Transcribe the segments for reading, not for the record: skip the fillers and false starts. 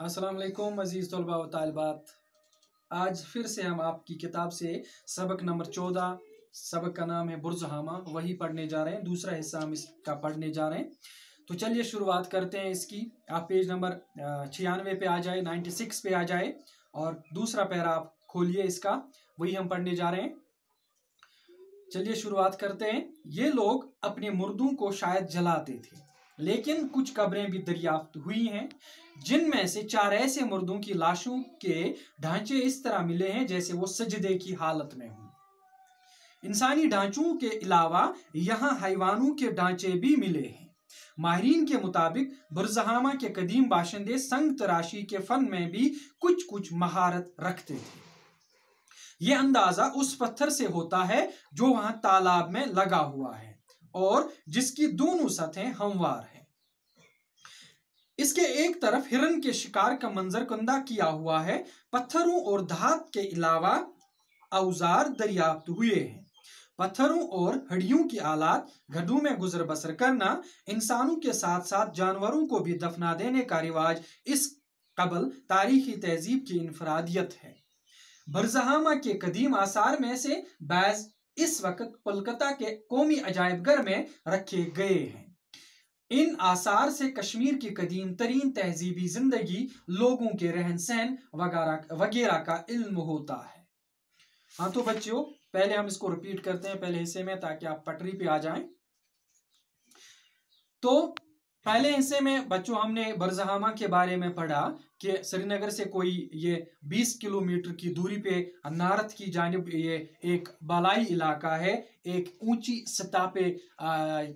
अस्सलाम वालेकुम अज़ीज़ तलबा व तालिबात। आज फिर से हम आपकी किताब से सबक नंबर 14, सबक का नाम है बुर्ज़हामा, वही पढ़ने जा रहे हैं। दूसरा हिस्सा हम इसका पढ़ने जा रहे हैं। तो चलिए शुरुआत करते हैं इसकी। आप पेज नंबर 96 पे आ जाए, 96 पे आ जाए और दूसरा पैरा आप खोलिए इसका, वही हम पढ़ने जा रहे हैं। चलिए शुरुआत करते हैं। ये लोग अपने मुर्दों को शायद जलाते थे, लेकिन कुछ कब्रें भी दरियाफ्त हुई हैं जिनमें से 4 ऐसे मुर्दों की लाशों के ढांचे इस तरह मिले हैं जैसे वो सजदे की हालत में हों। इंसानी ढांचों के अलावा यहाँ हैवानों के ढांचे भी मिले हैं। माहिरीन के मुताबिक बुर्ज़हामा के कदीम बाशिंदे संग तराशी के फन में भी कुछ कुछ महारत रखते थे। ये अंदाजा उस पत्थर से होता है जो वहां तालाब में लगा हुआ है और जिसकी दोनों सतहें हमवार हैं। इसके एक तरफ हिरन के शिकार का मंजर कुंदा किया हुआ है। पत्थरों और धात के अलावा औजार दरियाफ्त हुए हैं। पत्थरों और हड्डियों की आलात, गड्ढों में गुजर बसर करना, इंसानों के साथ साथ जानवरों को भी दफना देने का रिवाज इस कबल तारीखी तहजीब की इनफरादियत है। बुर्ज़हामा के कदीम आसार में से बैज इस वक्त कोलकाता के कौमी अजायबघर में रखे गए हैं। इन आसार से कश्मीर की कदीम तरीन तहजीबी जिंदगी, लोगों के रहन सहन वगैरह का इल्म होता है। हाँ तो बच्चों, पहले हम इसको रिपीट करते हैं पहले हिस्से में, ताकि आप पटरी पे आ जाएं। तो पहले हिस्से में बच्चों हमने बुर्ज़हामा के बारे में पढ़ा कि श्रीनगर से कोई ये 20 किलोमीटर की दूरी पे नारथ की जानिब ये एक बालाई इलाका है, एक ऊंची सतह पे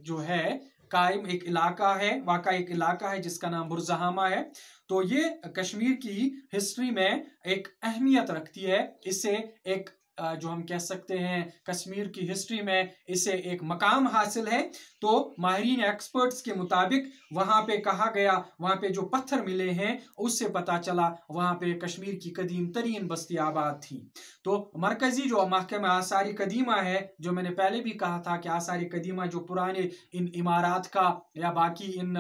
जो है कायम एक इलाका है, वाक़ा एक इलाका है जिसका नाम बुर्ज़हामा है। तो ये कश्मीर की हिस्ट्री में एक अहमियत रखती है। इससे एक जो हम कह सकते हैं कश्मीर की हिस्ट्री में इसे एक मकाम हासिल है। तो माहिरीन एक्सपर्ट्स के मुताबिक वहाँ पे कहा गया, वहाँ पे जो पत्थर मिले हैं उससे पता चला वहाँ पे कश्मीर की कदीम तरीन बस्ती आबाद थी। तो मरकजी जो महकमा आसारी कदीमा है, जो मैंने पहले भी कहा था कि आसारी कदीमा जो पुराने इन इमारात का या बाकी इन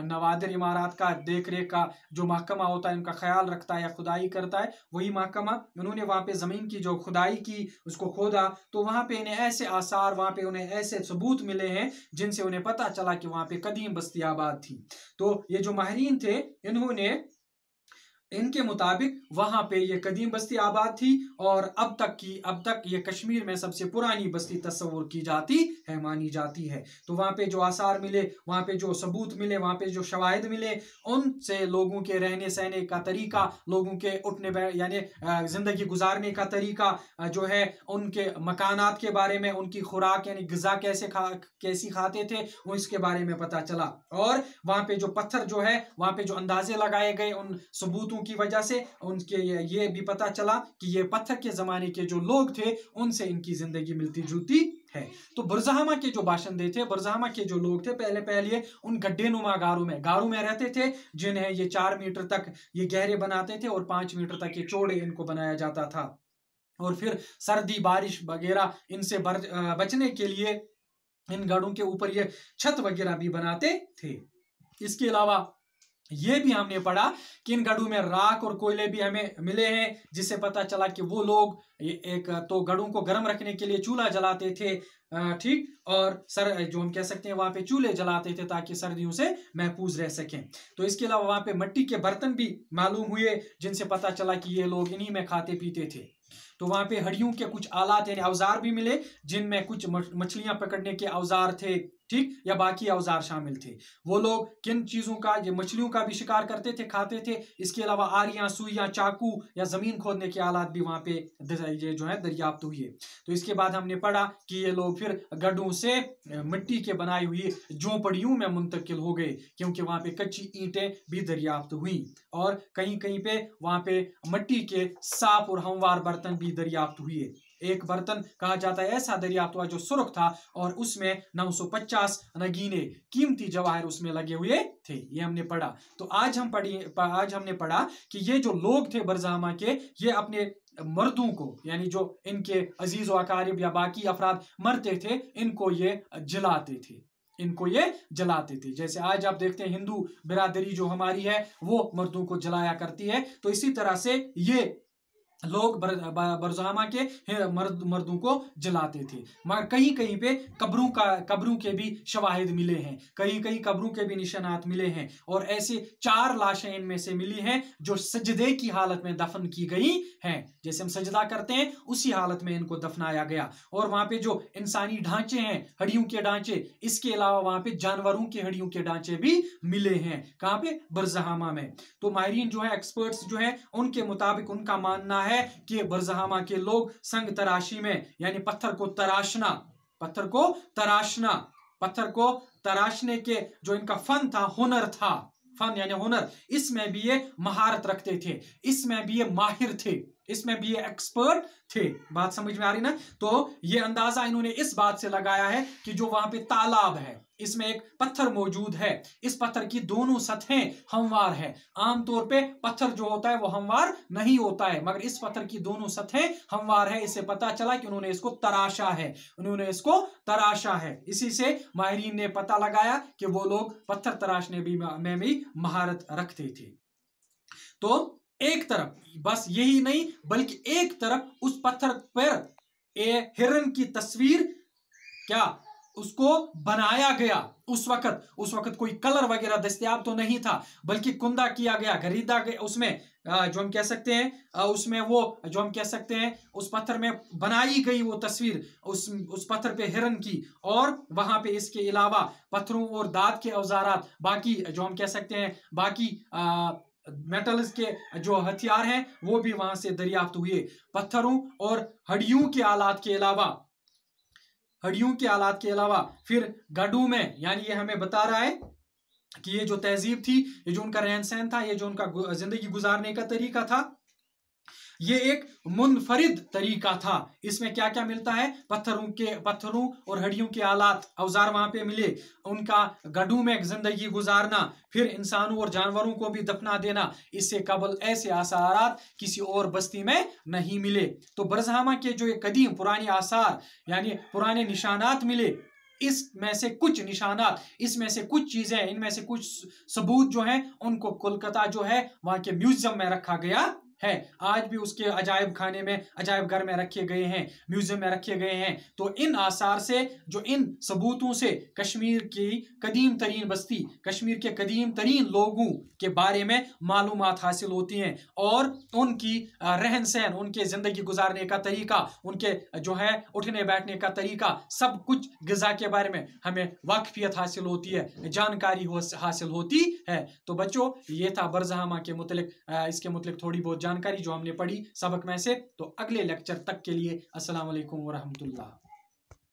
नवादिर इमारात का देख रेख का जो महकमा होता है, उनका ख्याल रखता है या खुदाई करता है, वही महकमा, उन्होंने वहाँ पे ज़मीन की जो खुदाई की उसको खोदा, तो वहां पे इन्हें ऐसे आसार, वहां पे उन्हें ऐसे सबूत मिले हैं जिनसे उन्हें पता चला कि वहां पे कदीम बस्ती आबाद थी। तो ये जो माहिरीन थे, इन्होंने इनके मुताबिक वहां पे ये कदीम बस्ती आबाद थी और अब तक ये कश्मीर में सबसे पुरानी बस्ती तस्वुर की जाती है, मानी जाती है। तो वहां पे जो आसार मिले, वहां पे जो सबूत मिले, वहां पे जो शवाहिद मिले, उनसे लोगों के रहने सहने का तरीका, लोगों के उठने यानी जिंदगी गुजारने का तरीका जो है, उनके मकानात के बारे में, उनकी खुराक यानी ग़िज़ा कैसी खाते थे, वो इसके बारे में पता चला। और वहां पे जो पत्थर जो है, वहां पे जो अंदाजे लगाए गए उन सबूतों की वजह से उनके ये भी पता चला कि ये पत्थर के जमाने के जो लोग थे उनसे इनकी जिंदगी मिलती जुलती है। तो बुर्ज़हामा के जो बाशिंदे थे, बुर्ज़हामा के जो लोग थे, पहले उन गड्ढेनुमा गारों में रहते थे, जिन्हें ये 4 मीटर तक ये गहरे बनाते थे और 5 मीटर तक ये चौड़े इनको बनाया जाता था। और फिर सर्दी बारिश वगैरह इनसे बचने के लिए इन गढ़ों के ऊपर ये छत वगैरह भी बनाते थे। इसके अलावा ये भी हमने पढ़ा कि इन गढ़ों में राख और कोयले भी हमें मिले हैं, जिससे पता चला कि वो लोग एक तो गढ़ों को गर्म रखने के लिए चूल्हा जलाते थे, ठीक, और जो हम कह सकते हैं वहां पे चूल्हे जलाते थे ताकि सर्दियों से महफूज रह सकें। तो इसके अलावा वहां पे मिट्टी के बर्तन भी मालूम हुए, जिनसे पता चला कि ये लोग इन्हीं में खाते पीते थे। तो वहां पे हड्डियों के कुछ आलात यानी औजार भी मिले, जिनमें कुछ मछलियां पकड़ने के औजार थे, ठीक, या बाकी औजार शामिल थे। वो लोग किन चीजों का, ये मछलियों का भी शिकार करते थे, खाते थे। इसके अलावा आरियां, सुइयां, चाकू या जमीन खोदने के आलात भी वहां पे ये जो है दरियाफ्त हुई है। तो इसके बाद हमने पढ़ा कि ये लोग फिर गड्ढों से मिट्टी के बनाई हुई झोंपड़ियों में मुंतकिल हो गए, क्योंकि वहां पे कच्ची ईंटें भी दरियाफ्त हुई और कहीं कहीं पे वहां पे मिट्टी के साफ और हमवार बर्तन भी दरियाफ्त हुए। एक बर्तन कहा जाता है ऐसा दरियाफ्त हुआ जो सुर्ख था और उसमें 950 नगीने कीमती जवाहर उसमें लगे हुए थे। ये हमने पढ़ा। तो आज हमने पढ़ा कि ये जो लोग थे बुर्ज़हामा के, ये अपने मर्दों को यानी जो इनके अजीज व अकारिब या बाकी अफराद मरते थे, इनको ये जलाते थे। इनको ये जलाते थे। जैसे आज आप देखते हैं हिंदू बिरादरी जो हमारी है वो मर्दों को जलाया करती है, तो इसी तरह से ये लोग बरज़हामा के मर्दों को जलाते थे। मगर कहीं कहीं पे कब्रों के भी शवाहिद मिले हैं, कहीं कहीं कब्रों के भी निशानात मिले हैं, और ऐसे 4 लाशें इनमें से मिली हैं जो सजदे की हालत में दफन की गई हैं। जैसे हम सजदा करते हैं उसी हालत में इनको दफनाया गया। और वहां पे जो इंसानी ढांचे हैं, हड्डियों के ढांचे, इसके अलावा वहां पे जानवरों के हड्डियों के ढांचे भी मिले हैं। कहां पे? बरज़हामा में। तो माहिरीन जो है, एक्सपर्ट्स जो है, उनके मुताबिक उनका मानना है कि बरज़हामा के लोग संग तराशी में, यानी पत्थर को तराशने के जो इनका फन था, हुनर था, फन यानी हुनर, इसमें भी ये महारत रखते थे, इसमें भी ये माहिर थे, इसमें भी ये एक्सपर्ट थे। बात समझ में आ रही ना? तो ये अंदाजा इन्होंने इस बात से लगाया है कि जो वहां पे तालाब है, इसमें एक पत्थर मौजूद है, इस पत्थर की दोनों सतहें हमवार है। आमतौर पे पत्थर जो होता है वो हमवार नहीं होता है, मगर इस पत्थर की दोनों सतहें हमवार है। इससे पता चला कि उन्होंने इसको तराशा है। इसी से माहिरीन ने पता लगाया कि वो लोग पत्थर तराशने में भी महारत रखते थे। तो एक तरफ बस यही नहीं, बल्कि एक तरफ उस पत्थर पर हिरन की तस्वीर क्या उसको बनाया गया। उस वक्त कोई कलर वगैरह दस्तयाब तो नहीं था, बल्कि कुंदा किया गया, खरीदा गया, उसमें जो हम कह सकते हैं उसमें वो जो हम कह सकते हैं उस पत्थर में बनाई गई वो तस्वीर उस पत्थर पे हिरन की। और वहां पे इसके अलावा पत्थरों और दांत के औजारात, बाकी जो हम कह सकते हैं बाकी मेटल्स के जो हथियार हैं वो भी वहां से दरियाफ्त हुए। पत्थरों और हड्डियों के आलात के अलावा फिर गड्ढों में, यानी ये हमें बता रहा है कि ये जो तहजीब थी, ये जो उनका रहन सहन था, ये जो उनका जिंदगी गुजारने का तरीका था, ये एक मुनफरिद तरीका था। इसमें क्या क्या मिलता है? पत्थरों और हड्डियों के आलात औजार वहां पे मिले, उनका गड्ढों में जिंदगी गुजारना, फिर इंसानों और जानवरों को भी दफना देना। इससे कबल ऐसे आसारात किसी और बस्ती में नहीं मिले। तो बरज़हामा के जो ये कदीम पुराने आसार यानी पुराने निशानात मिले, इसमें से कुछ निशानात, इसमें से कुछ चीजें, इनमें से कुछ सबूत जो हैं उनको कोलकाता जो है वहां के म्यूजियम में रखा गया है। आज भी उसके अजायब खाने में, अजायब घर में रखे गए हैं, म्यूजियम में रखे गए हैं। तो इन आसार से, जो इन सबूतों से कश्मीर की कदीम तरीन बस्ती, कश्मीर के कदीम तरीन लोगों के बारे में मालूमात हासिल होती हैं, और उनकी रहन सहन, उनके जिंदगी गुजारने का तरीका, उनके जो है उठने बैठने का तरीका, सब कुछ ग़िज़ा के बारे में हमें वाकफियत हासिल होती है, जानकारी हासिल होती है। तो बच्चों, ये था बरज़हामा के मुतलिक, इसके मुतलिक थोड़ी बहुत जानकारी जो हमने पढ़ी सबक में से। तो अगले लेक्चर तक के लिए अस्सलाम वालेकुम व रहमतुल्लाह।